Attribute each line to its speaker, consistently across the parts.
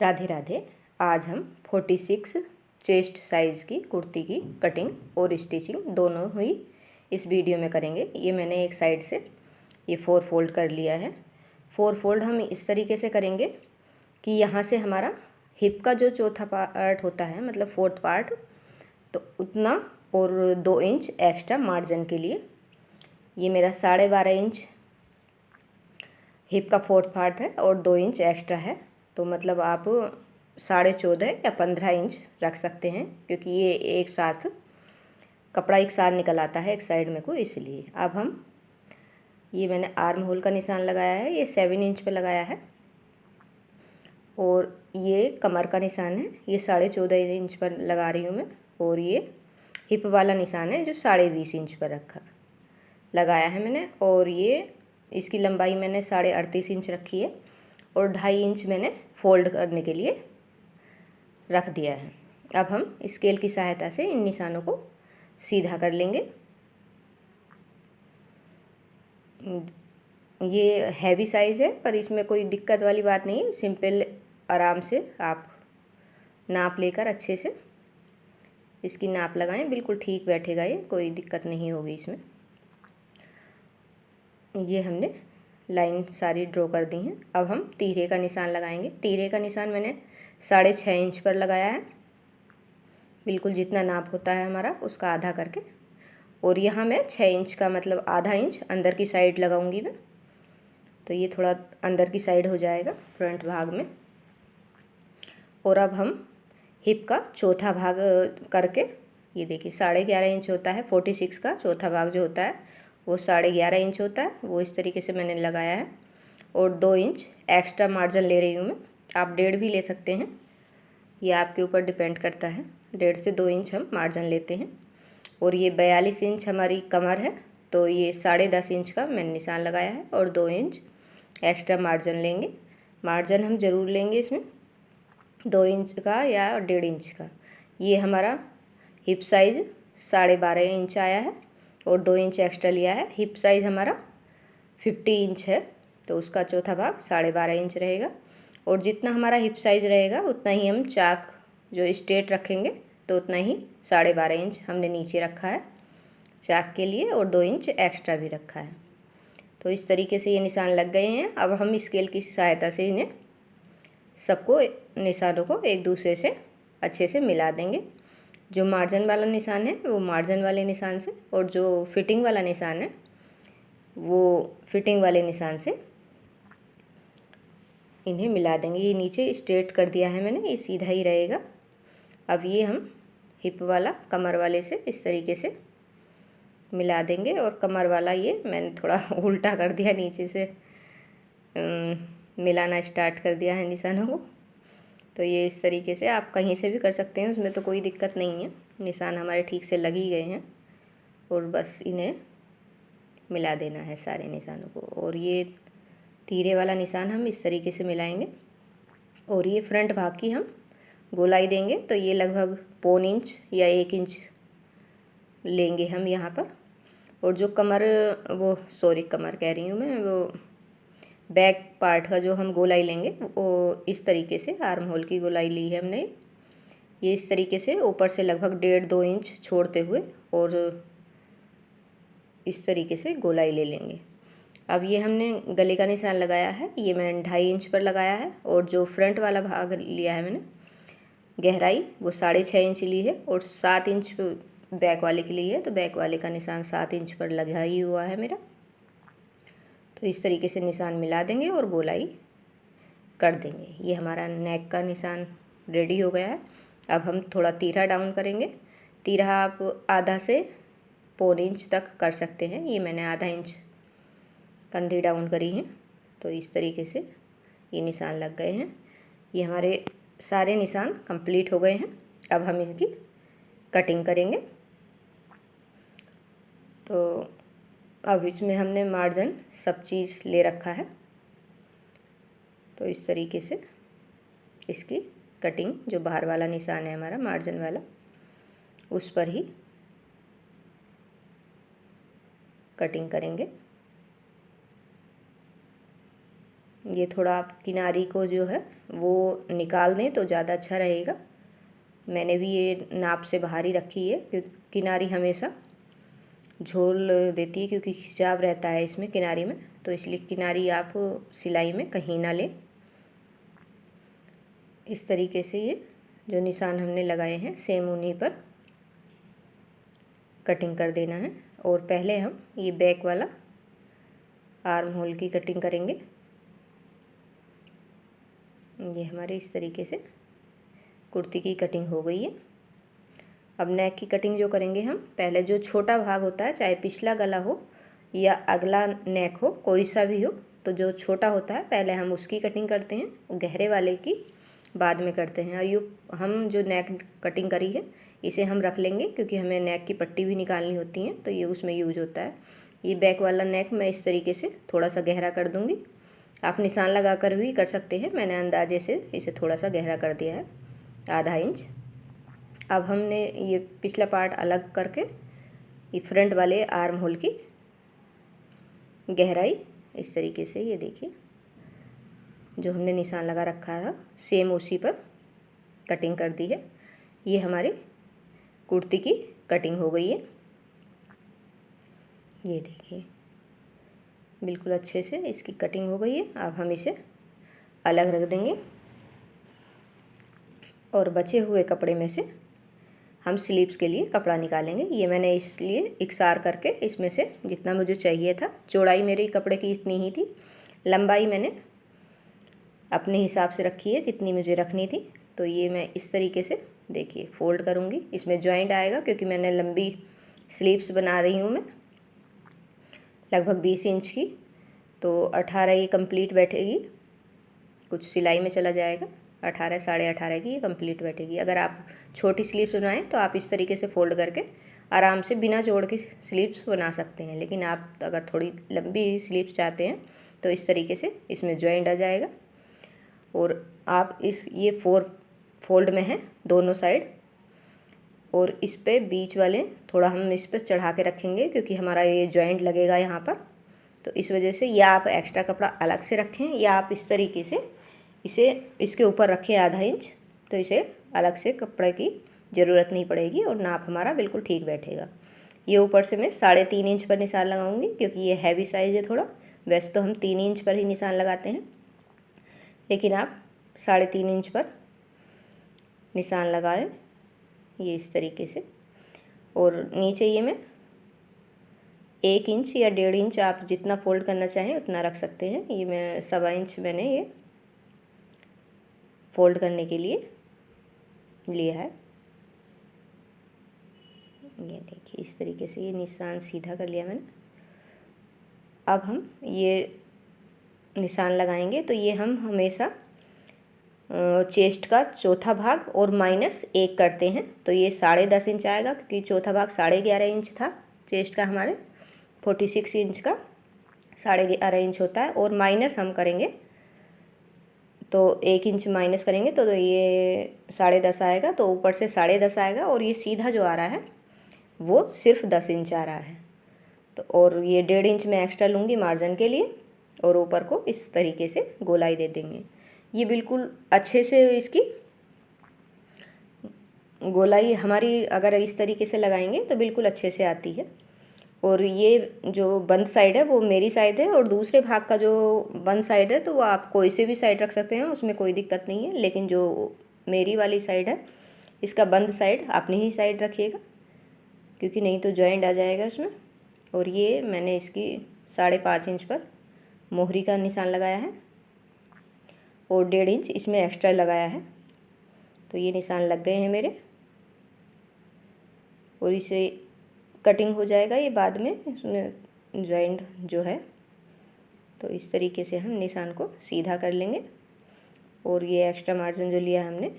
Speaker 1: राधे राधे। आज हम 46 chest size की कुर्ती की कटिंग और स्टिचिंग दोनों ही इस वीडियो में करेंगे। ये मैंने एक साइड से ये 4 फोल्ड कर लिया है। 4 फोल्ड हम इस तरीके से करेंगे कि यहाँ से हमारा हिप का जो चौथा पार्ट होता है, मतलब 4th पार्ट, तो उतना और 2 इंच एक्स्ट्रा मार्जिन के लिए। ये मेरा 12.5 इंच हिप का 4th पार्ट है और 2 इंच एक्स्ट्रा है, तो मतलब आप 14.5 या 15 इंच रख सकते हैं, क्योंकि ये एक साथ कपड़ा एक साथ निकल आता है एक साइड में को, इसलिए। अब हम ये मैंने आर्म होल का निशान लगाया है, ये 7 इंच पे लगाया है, और ये कमर का निशान है, ये 14.5 इंच पर लगा रही हूँ मैं, और ये हिप वाला निशान है जो 20.5 इंच पर लगाया है मैंने, और ये इसकी लंबाई मैंने 38.5 इंच रखी है, और 2.5 इंच मैंने फोल्ड करने के लिए रख दिया है। अब हम स्केल की सहायता से इन निशानों को सीधा कर लेंगे। ये हैवी साइज़ है, पर इसमें कोई दिक्कत वाली बात नहीं है। सिंपल आराम से आप नाप लेकर अच्छे से इसकी नाप लगाएं, बिल्कुल ठीक बैठेगा, ये कोई दिक्कत नहीं होगी इसमें। ये हमने लाइन सारी ड्रॉ कर दी हैं। अब हम तीरे का निशान लगाएंगे। तीरे का निशान मैंने 6.5 इंच पर लगाया है, बिल्कुल जितना नाप होता है हमारा उसका आधा करके, और यहाँ मैं 6 इंच का मतलब आधा इंच अंदर की साइड लगाऊंगी मैं, तो ये थोड़ा अंदर की साइड हो जाएगा फ्रंट भाग में। और अब हम हिप का चौथा भाग करके, ये देखिए 11.5 इंच होता है, 46 का चौथा भाग जो होता है वो 11.5 इंच होता है, वो इस तरीके से मैंने लगाया है, और 2 इंच एक्स्ट्रा मार्जिन ले रही हूँ मैं। आप 1.5 भी ले सकते हैं, ये आपके ऊपर डिपेंड करता है। 1.5 से 2 इंच हम मार्जिन लेते हैं। और ये 42 इंच हमारी कमर है, तो ये 10.5 इंच का मैंने निशान लगाया है, और 2 इंच एक्स्ट्रा मार्जिन लेंगे। मार्जिन हम ज़रूर लेंगे इसमें 2 इंच का या 1.5 इंच का। ये हमारा हिप साइज़ 12.5 इंच आया है, और 2 इंच एक्स्ट्रा लिया है। हिप साइज़ हमारा 50 इंच है, तो उसका चौथा भाग 12.5 इंच रहेगा, और जितना हमारा हिप साइज़ रहेगा उतना ही हम चाक जो स्ट्रेट रखेंगे, तो उतना ही 12.5 इंच हमने नीचे रखा है चाक के लिए, और 2 इंच एक्स्ट्रा भी रखा है। तो इस तरीके से ये निशान लग गए हैं। अब हम स्केल की सहायता से इन्हें सबको निशानों को एक दूसरे से अच्छे से मिला देंगे। जो मार्जिन वाला निशान है वो मार्जिन वाले निशान से, और जो फिटिंग वाला निशान है वो फिटिंग वाले निशान से इन्हें मिला देंगे। ये नीचे स्ट्रेट कर दिया है मैंने, ये सीधा ही रहेगा। अब ये हम हिप वाला कमर वाले से इस तरीके से मिला देंगे, और कमर वाला ये मैंने थोड़ा उल्टा कर दिया, नीचे से मिलाना स्टार्ट कर दिया है निशानों को। तो ये इस तरीके से आप कहीं से भी कर सकते हैं, उसमें तो कोई दिक्कत नहीं है। निशान हमारे ठीक से लग ही गए हैं, और बस इन्हें मिला देना है सारे निशानों को। और ये तीरे वाला निशान हम इस तरीके से मिलाएंगे, और ये फ्रंट भाग की हम गोलाई देंगे, तो ये लगभग 1.25 इंच या 1 इंच लेंगे हम यहाँ पर। और जो कमर कमर कह रही हूँ मैं, वो बैक पार्ट का जो हम गोलाई लेंगे वो इस तरीके से आर्म होल की गोलाई ली है हमने। ये इस तरीके से ऊपर से लगभग 1.5-2 इंच छोड़ते हुए, और इस तरीके से गोलाई ले लेंगे। अब ये हमने गले का निशान लगाया है, ये मैंने 2.5 इंच पर लगाया है, और जो फ्रंट वाला भाग लिया है मैंने गहराई वो 6.5 इंच ली है, और 7 इंच बैक वाले के लिए है, तो बैक वाले का निशान 7 इंच पर लगा ही हुआ है मेरा। तो इस तरीके से निशान मिला देंगे और गोलाई कर देंगे। ये हमारा नेक का निशान रेडी हो गया है। अब हम थोड़ा तीरा डाउन करेंगे। तीरा आप आधा से 1.25 इंच तक कर सकते हैं, ये मैंने आधा इंच कंधी डाउन करी है। तो इस तरीके से ये निशान लग गए हैं। ये हमारे सारे निशान कंप्लीट हो गए हैं। अब हम इनकी कटिंग करेंगे। तो अब इसमें हमने मार्जिन सब चीज़ ले रखा है, तो इस तरीके से इसकी कटिंग, जो बाहर वाला निशान है हमारा मार्जिन वाला, उस पर ही कटिंग करेंगे। ये थोड़ा आप किनारी को जो है वो निकाल दें तो ज़्यादा अच्छा रहेगा। मैंने भी ये नाप से बाहर ही रखी है क्योंकि किनारी हमेशा झोल देती है, क्योंकि खिंचाव रहता है इसमें किनारी में, तो इसलिए किनारी आप सिलाई में कहीं ना लें। इस तरीके से ये जो निशान हमने लगाए हैं सेम उन्हीं पर कटिंग कर देना है। और पहले हम ये बैक वाला आर्म होल की कटिंग करेंगे। ये हमारे इस तरीके से कुर्ती की कटिंग हो गई है। अब नेक की कटिंग जो करेंगे हम, पहले जो छोटा भाग होता है, चाहे पिछला गला हो या अगला नेक हो, कोई सा भी हो, तो जो छोटा होता है पहले हम उसकी कटिंग करते हैं, गहरे वाले की बाद में करते हैं। और ये हम जो नेक कटिंग करी है इसे हम रख लेंगे, क्योंकि हमें नेक की पट्टी भी निकालनी होती है, तो ये उसमें यूज होता है। ये बैक वाला नेक मैं इस तरीके से थोड़ा सा गहरा कर दूँगी। आप निशान लगा कर भी कर सकते हैं, मैंने अंदाजे से इसे थोड़ा सा गहरा कर दिया है, आधा इंच। अब हमने ये पिछला पार्ट अलग करके ये फ्रंट वाले आर्म होल की गहराई इस तरीके से, ये देखिए जो हमने निशान लगा रखा था सेम उसी पर कटिंग कर दी है। ये हमारी कुर्ती की कटिंग हो गई है। ये देखिए बिल्कुल अच्छे से इसकी कटिंग हो गई है। अब हम इसे अलग रख देंगे और बचे हुए कपड़े में से हम स्लीव्स के लिए कपड़ा निकालेंगे। ये मैंने इसलिए इकसार करके इसमें से जितना मुझे चाहिए था, चौड़ाई मेरी कपड़े की इतनी ही थी, लंबाई मैंने अपने हिसाब से रखी है जितनी मुझे रखनी थी। तो ये मैं इस तरीके से देखिए फोल्ड करूँगी, इसमें जॉइंट आएगा क्योंकि मैंने लंबी स्लीव्स बना रही हूँ मैं लगभग 20 इंच की, तो 18 ये कंप्लीट बैठेगी। कुछ सिलाई में चला जाएगा, 18 साढ़े 18 की ये कंप्लीट बैठेगी। अगर आप छोटी स्लीव्स बनाएं तो आप इस तरीके से फोल्ड करके आराम से बिना जोड़ के स्लीव्स बना सकते हैं, लेकिन आप अगर थोड़ी लंबी स्लीव्स चाहते हैं तो इस तरीके से इसमें जॉइंट आ जाएगा। और आप ये 4 फोल्ड में है दोनों साइड, और इस पे बीच वाले थोड़ा हम इस पर चढ़ा के रखेंगे क्योंकि हमारा ये जॉइंट लगेगा यहाँ पर, तो इस वजह से या आप एक्स्ट्रा कपड़ा अलग से रखें या आप इस तरीके से इसे इसके ऊपर रखें आधा इंच, तो इसे अलग से कपड़े की ज़रूरत नहीं पड़ेगी और नाप हमारा बिल्कुल ठीक बैठेगा। ये ऊपर से मैं 3.5 इंच पर निशान लगाऊंगी क्योंकि ये हैवी साइज़ है थोड़ा। वैसे तो हम 3 इंच पर ही निशान लगाते हैं, लेकिन आप 3.5 इंच पर निशान लगाएं ये इस तरीके से। और नीचे ये मैं 1 इंच या 1.5 इंच आप जितना फोल्ड करना चाहें उतना रख सकते हैं। ये मैं 1.25 इंच मैंने ये फोल्ड करने के लिए लिया है। ये देखिए इस तरीके से ये निशान सीधा कर लिया मैंने। अब हम ये निशान लगाएंगे तो ये हम हमेशा चेस्ट का चौथा भाग और -1 करते हैं, तो ये 10.5 इंच आएगा क्योंकि चौथा भाग 11.5 इंच था चेस्ट का, हमारे 46 इंच का 11.5 इंच होता है। और माइनस हम करेंगे तो 1 इंच माइनस करेंगे तो ये 10.5 आएगा, तो ऊपर से 10.5 आएगा और ये सीधा जो आ रहा है वो सिर्फ 10 इंच आ रहा है। तो और ये 1.5 इंच मैं एक्स्ट्रा लूँगी मार्जिन के लिए और ऊपर को इस तरीके से गोलाई दे देंगे। ये बिल्कुल अच्छे से इसकी गोलाई हमारी अगर इस तरीके से लगाएंगे तो बिल्कुल अच्छे से आती है। और ये जो बंद साइड है वो मेरी साइड है, और दूसरे भाग का जो बंद साइड है तो वो आप कोई से भी साइड रख सकते हैं, उसमें कोई दिक्कत नहीं है। लेकिन जो मेरी वाली साइड है इसका बंद साइड अपनी ही साइड रखिएगा क्योंकि नहीं तो जॉइंट आ जाएगा उसमें। और ये मैंने इसकी 5.5 इंच पर मोहरी का निशान लगाया है और 1.5 इंच इसमें एक्स्ट्रा लगाया है, तो ये निशान लग गए हैं मेरे। और इसे कटिंग हो जाएगा ये बाद में, इसमें जॉइंट जो है, तो इस तरीके से हम निशान को सीधा कर लेंगे। और ये एक्स्ट्रा मार्जिन जो लिया हमने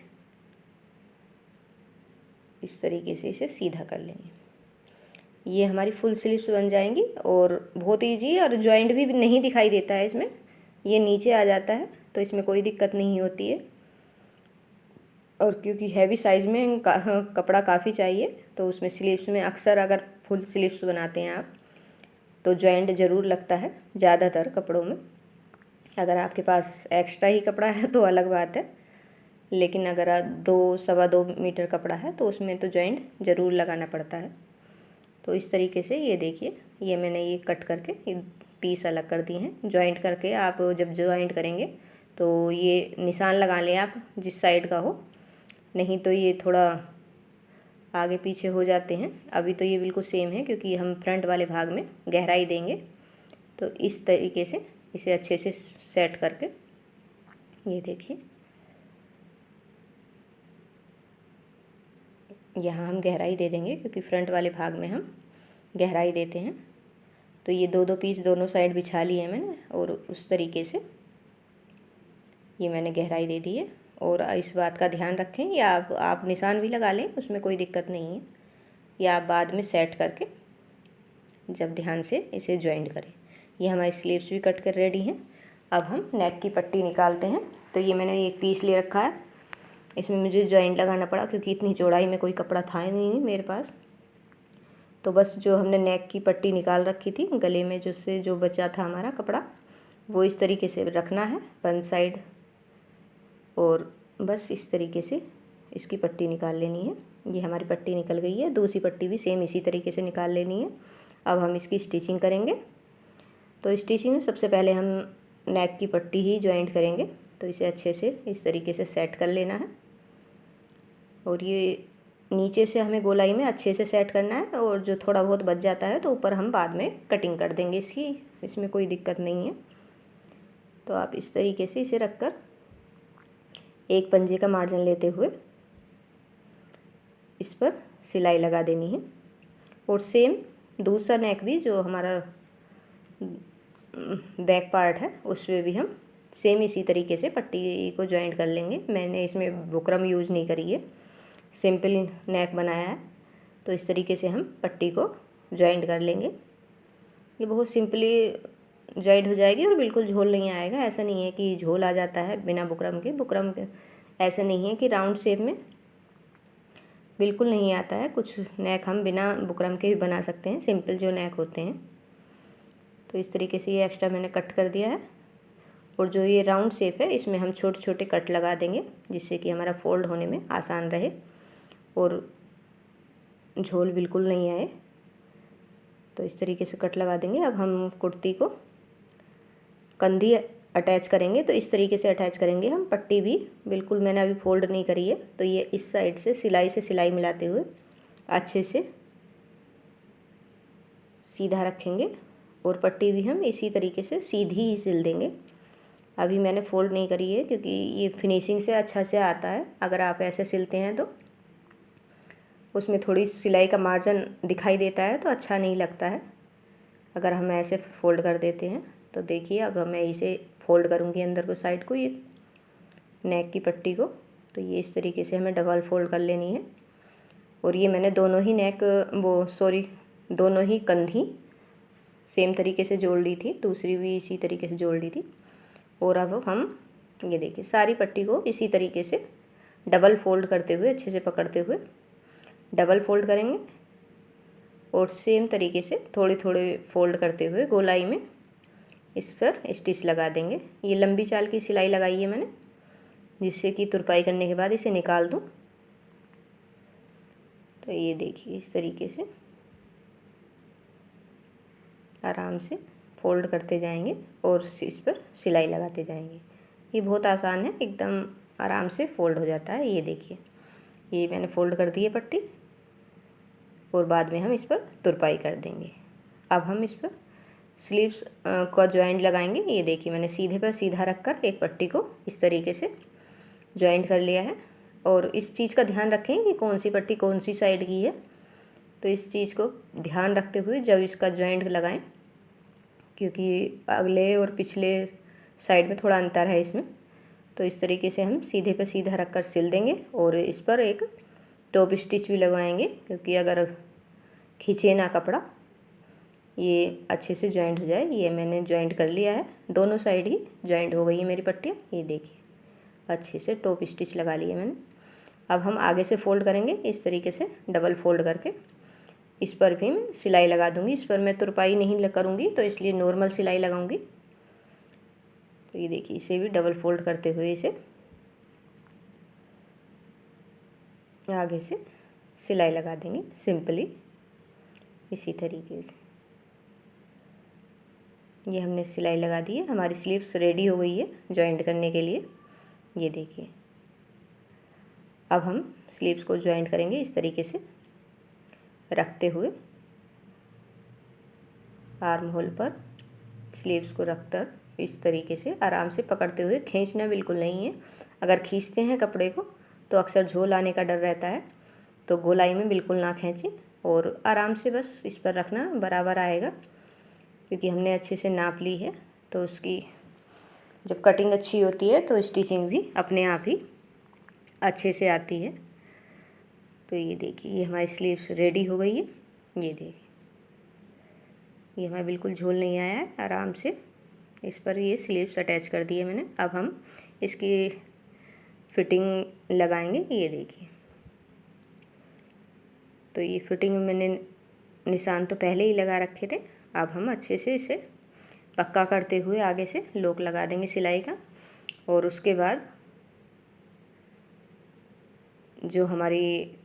Speaker 1: इस तरीके से इसे सीधा कर लेंगे। ये हमारी फुल स्लीव्स बन जाएंगी और बहुत ईजी, और जॉइंट भी नहीं दिखाई देता है इसमें, ये नीचे आ जाता है तो इसमें कोई दिक्कत नहीं होती है। और क्योंकि हैवी साइज़ में कपड़ा काफ़ी चाहिए तो उसमें स्लीव्स में अक्सर अगर फुल स्लीव्स बनाते हैं आप तो जॉइंट ज़रूर लगता है ज़्यादातर कपड़ों में। अगर आपके पास एक्स्ट्रा ही कपड़ा है तो अलग बात है, लेकिन अगर 2 सवा 2 मीटर कपड़ा है तो उसमें तो जॉइंट ज़रूर लगाना पड़ता है। तो इस तरीके से ये देखिए, ये मैंने ये कट करके ये पीस अलग कर दिए हैं। जॉइंट करके आप जब जॉइंट करेंगे तो ये निशान लगा लें आप जिस साइड का हो, नहीं तो ये थोड़ा आगे पीछे हो जाते हैं। अभी तो ये बिल्कुल सेम है क्योंकि हम फ्रंट वाले भाग में गहराई देंगे। तो इस तरीके से इसे अच्छे से सेट करके ये देखिए, यहाँ हम गहराई दे देंगे क्योंकि फ्रंट वाले भाग में हम गहराई देते हैं। तो ये 2-2 पीस दोनों साइड बिछा लिए हैं मैंने, और उस तरीके से ये मैंने गहराई दे दी है। और इस बात का ध्यान रखें, या आप निशान भी लगा लें, उसमें कोई दिक्कत नहीं है, या आप बाद में सेट करके जब ध्यान से इसे जॉइंट करें। ये हमारी स्लीव्स भी कट कर रेडी हैं। अब हम नेक की पट्टी निकालते हैं। तो ये मैंने एक पीस ले रखा है, इसमें मुझे जॉइंट लगाना पड़ा क्योंकि इतनी चौड़ाई में कोई कपड़ा था ही नहीं मेरे पास। तो बस जो हमने नेक की पट्टी निकाल रखी थी गले में जो बचा था हमारा कपड़ा, वो इस तरीके से रखना है वन साइड, और बस इस तरीके से इसकी पट्टी निकाल लेनी है। ये हमारी पट्टी निकल गई है। दूसरी पट्टी भी सेम इसी तरीके से निकाल लेनी है। अब हम इसकी स्टिचिंग करेंगे। तो स्टिचिंग में सबसे पहले हम नेक की पट्टी ही जॉइंट करेंगे। तो इसे अच्छे से इस तरीके से सेट कर लेना है, और ये नीचे से हमें गोलाई में अच्छे से सेट करना है, और जो थोड़ा बहुत बच जाता है तो ऊपर हम बाद में कटिंग कर देंगे इसकी, इसमें कोई दिक्कत नहीं है। तो आप इस तरीके से इसे रखकर एक पंजे का मार्जिन लेते हुए इस पर सिलाई लगा देनी है। और सेम दूसरा नेक भी जो हमारा बैक पार्ट है उसमें भी हम सेम इसी तरीके से पट्टी को जॉइंट कर लेंगे। मैंने इसमें बुकरम यूज़ नहीं करी है, सिंपल नेक बनाया है। तो इस तरीके से हम पट्टी को जॉइंट कर लेंगे। ये बहुत सिंपली जॉइंट हो जाएगी और बिल्कुल झोल नहीं आएगा। ऐसा नहीं है कि झोल आ जाता है बिना बुकरम के ऐसा नहीं है कि राउंड शेप में बिल्कुल नहीं आता है। कुछ नेक हम बिना बुकरम के भी बना सकते हैं, सिंपल जो नेक होते हैं। तो इस तरीके से ये एक्स्ट्रा मैंने कट कर दिया है, और जो ये राउंड शेप है इसमें हम छोटे छोटे कट लगा देंगे जिससे कि हमारा फोल्ड होने में आसान रहे और झोल बिल्कुल नहीं आए। तो इस तरीके से कट लगा देंगे। अब हम कुर्ती को कंधी अटैच करेंगे। तो इस तरीके से अटैच करेंगे हम। पट्टी भी बिल्कुल मैंने अभी फोल्ड नहीं करी है। तो ये इस साइड से सिलाई मिलाते हुए अच्छे से सीधा रखेंगे, और पट्टी भी हम इसी तरीके से सीधी ही सिल देंगे। अभी मैंने फ़ोल्ड नहीं करी है क्योंकि ये फिनिशिंग से अच्छा से आता है। अगर आप ऐसे सिलते हैं तो उसमें थोड़ी सिलाई का मार्जिन दिखाई देता है तो अच्छा नहीं लगता है। अगर हम ऐसे फ़ोल्ड कर देते हैं तो देखिए, अब मैं इसे फ़ोल्ड करूँगी अंदर को साइड को, ये नेक की पट्टी को। तो ये इस तरीके से हमें डबल फ़ोल्ड कर लेनी है। और ये मैंने दोनों ही कंधी सेम तरीके से जोड़ ली थी, दूसरी भी इसी तरीके से जोड़ ली थी। और अब हम ये देखिए सारी पट्टी को इसी तरीके से डबल फ़ोल्ड करते हुए, अच्छे से पकड़ते हुए डबल फ़ोल्ड करेंगे, और सेम तरीके से थोड़े थोड़े फ़ोल्ड करते हुए गोलाई में इस पर स्टिच लगा देंगे। ये लंबी चाल की सिलाई लगाई है मैंने, जिससे कि तुरपाई करने के बाद इसे निकाल दूँ। तो ये देखिए इस तरीके से आराम से फ़ोल्ड करते जाएंगे और इस पर सिलाई लगाते जाएंगे। ये बहुत आसान है, एकदम आराम से फ़ोल्ड हो जाता है। ये देखिए, ये मैंने फ़ोल्ड कर दी है पट्टी, और बाद में हम इस पर तुरपाई कर देंगे। अब हम इस पर स्लीव्स का जॉइंट लगाएंगे। ये देखिए मैंने सीधे पर सीधा रखकर एक पट्टी को इस तरीके से जॉइंट कर लिया है। और इस चीज़ का ध्यान रखें कि कौन सी पट्टी कौन सी साइड की है। तो इस चीज़ को ध्यान रखते हुए जब इसका जॉइंट लगाएं, क्योंकि अगले और पिछले साइड में थोड़ा अंतर है इसमें। तो इस तरीके से हम सीधे पे सीधा रखकर सिल देंगे, और इस पर एक टॉप स्टिच भी लगाएंगे, क्योंकि अगर खींचे ना कपड़ा, ये अच्छे से जॉइंट हो जाए। ये मैंने जॉइंट कर लिया है, दोनों साइड ही जॉइंट हो गई है मेरी पट्टियाँ। ये देखिए अच्छे से टॉप स्टिच लगा लिया मैंने। अब हम आगे से फ़ोल्ड करेंगे इस तरीके से डबल फ़ोल्ड करके। इस पर भी मैं सिलाई लगा दूंगी। इस पर मैं तुरपाई नहीं करूँगी, तो इसलिए नॉर्मल सिलाई लगाऊंगी। तो ये देखिए इसे भी डबल फोल्ड करते हुए इसे आगे से सिलाई लगा देंगे सिंपली इसी तरीके से। ये हमने सिलाई लगा दी है, हमारी स्लीव्स रेडी हो गई है जॉइंट करने के लिए। ये देखिए अब हम स्लीव्स को जॉइंट करेंगे इस तरीके से रखते हुए, आर्म होल पर स्लीव्स को रखकर इस तरीके से आराम से पकड़ते हुए, खींचना बिल्कुल नहीं है। अगर खींचते हैं कपड़े को तो अक्सर झोल आने का डर रहता है, तो गोलाई में बिल्कुल ना खींचें और आराम से बस इस पर रखना, बराबर आएगा। क्योंकि हमने अच्छे से नाप ली है तो उसकी जब कटिंग अच्छी होती है तो स्टिचिंग भी अपने आप ही अच्छे से आती है। तो ये देखिए ये हमारी स्लीव्स रेडी हो गई है। ये देखिए ये हमारा बिल्कुल झोल नहीं आया है, आराम से इस पर ये स्लीव्स अटैच कर दिए मैंने। अब हम इसकी फिटिंग लगाएंगे। ये देखिए तो ये फिटिंग मैंने निशान तो पहले ही लगा रखे थे। अब हम अच्छे से इसे पक्का करते हुए आगे से लोक लगा देंगे सिलाई का, और उसके बाद जो हमारी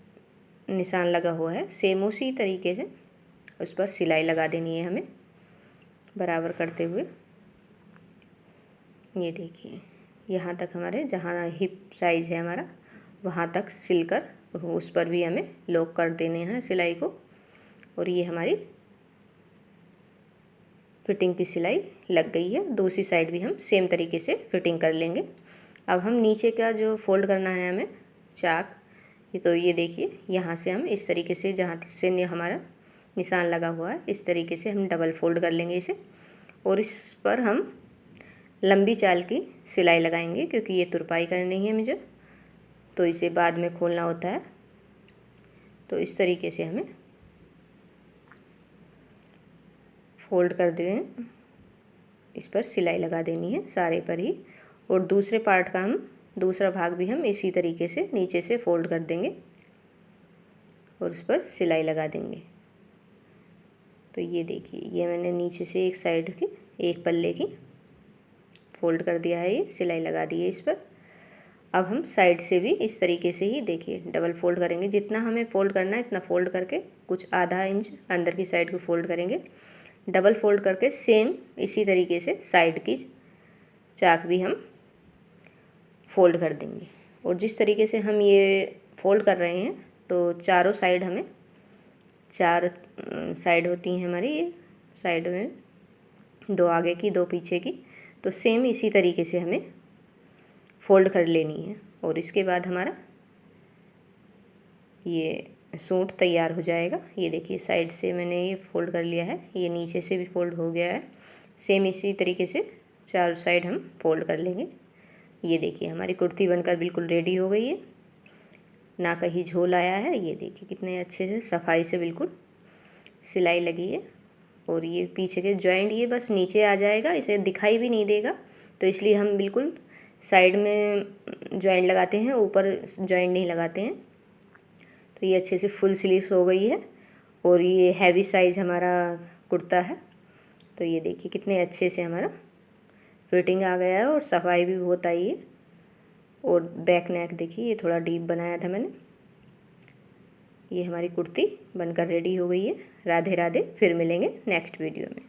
Speaker 1: निशान लगा हुआ है सेम उसी तरीके से उस पर सिलाई लगा देनी है हमें बराबर करते हुए। ये देखिए यहाँ तक हमारे जहाँ हिप साइज़ है हमारा वहाँ तक सिलकर उस पर भी हमें लॉक कर देने हैं सिलाई को। और ये हमारी फिटिंग की सिलाई लग गई है। दूसरी साइड भी हम सेम तरीके से फिटिंग कर लेंगे। अब हम नीचे का जो फोल्ड करना है हमें चाक, तो ये देखिए यहाँ से हम इस तरीके से जहाँ से हमारा निशान लगा हुआ है इस तरीके से हम डबल फोल्ड कर लेंगे इसे, और इस पर हम लंबी चाल की सिलाई लगाएंगे क्योंकि ये तुरपाई करनी है मुझे, तो इसे बाद में खोलना होता है। तो इस तरीके से हमें फोल्ड कर दें, इस पर सिलाई लगा देनी है सारे पर ही, और दूसरे पार्ट का हम दूसरा भाग भी हम इसी तरीके से नीचे से फोल्ड कर देंगे और उस पर सिलाई लगा देंगे। तो ये देखिए ये मैंने नीचे से एक साइड की एक पल्ले की फोल्ड कर दिया है, ये सिलाई लगा दी है इस पर। अब हम साइड से भी इस तरीके से ही देखिए डबल फोल्ड करेंगे, जितना हमें फोल्ड करना है इतना फोल्ड करके कुछ आधा इंच अंदर की साइड को फोल्ड करेंगे, डबल फोल्ड करके सेम इसी तरीके से साइड की चाक भी हम फोल्ड कर देंगे। और जिस तरीके से हम ये फोल्ड कर रहे हैं तो चारों साइड हमें, चार साइड होती हैं हमारी, ये साइड में दो आगे की दो पीछे की, तो सेम इसी तरीके से हमें फोल्ड कर लेनी है। और इसके बाद हमारा ये सूट तैयार हो जाएगा। ये देखिए साइड से मैंने ये फोल्ड कर लिया है, ये नीचे से भी फोल्ड हो गया है, सेम इसी तरीके से चारों साइड हम फोल्ड कर लेंगे। ये देखिए हमारी कुर्ती बनकर बिल्कुल रेडी हो गई है, ना कहीं झोल आया है। ये देखिए कितने अच्छे से सफाई से बिल्कुल सिलाई लगी है, और ये पीछे के जॉइंट ये बस नीचे आ जाएगा, इसे दिखाई भी नहीं देगा, तो इसलिए हम बिल्कुल साइड में जॉइंट लगाते हैं, ऊपर जॉइंट नहीं लगाते हैं। तो ये अच्छे से फुल स्लीव्स हो गई है, और ये हैवी साइज़ हमारा कुर्ता है। तो ये देखिए कितने अच्छे से हमारा फिटिंग आ गया है और सफाई भी बहुत आई है। और बैक नेक देखिए ये थोड़ा डीप बनाया था मैंने। ये हमारी कुर्ती बनकर रेडी हो गई है। राधे राधे, फिर मिलेंगे नेक्स्ट वीडियो में।